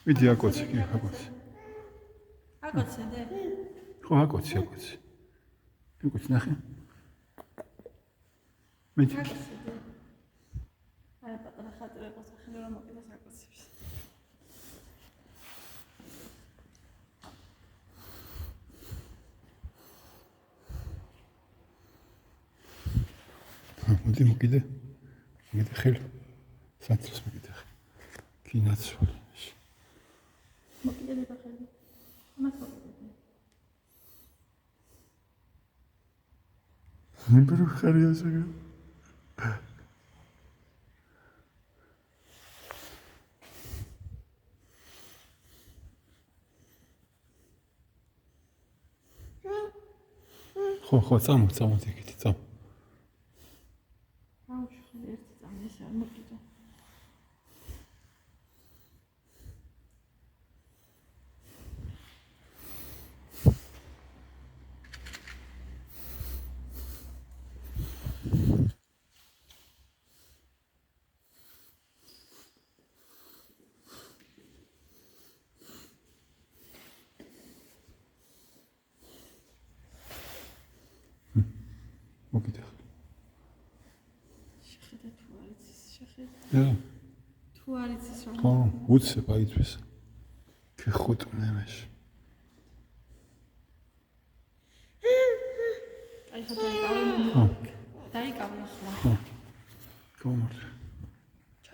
მიდი აკოცი, კი, აკოცი. აკოცე დე. ხო, აკოცი. აკოცი ნახე. მიდი. აკოცე დე. აი პატარა ხატი იყოს ახლა რომ მოკიდას აკოცებს. მოდი მოკიდე. მოკიდე ხელი. სანთლს მოკიდე. კინაცვალი. მოკიდე და ხელი. ამას მოკიდე. ნებრო ხარია ზეგა. ხო, წამოდი იქით, წამ. ერთი წამი ეს არ მოკიდე. მოკიდე. შეხედე თუ არ იცის, შეხედე. თუ არ იცის რომ. ხო, უცებ აიწვის. ხეხუტუნე მეში. აი ხა დაიკავე. დაიკავე ახლა. კომორ.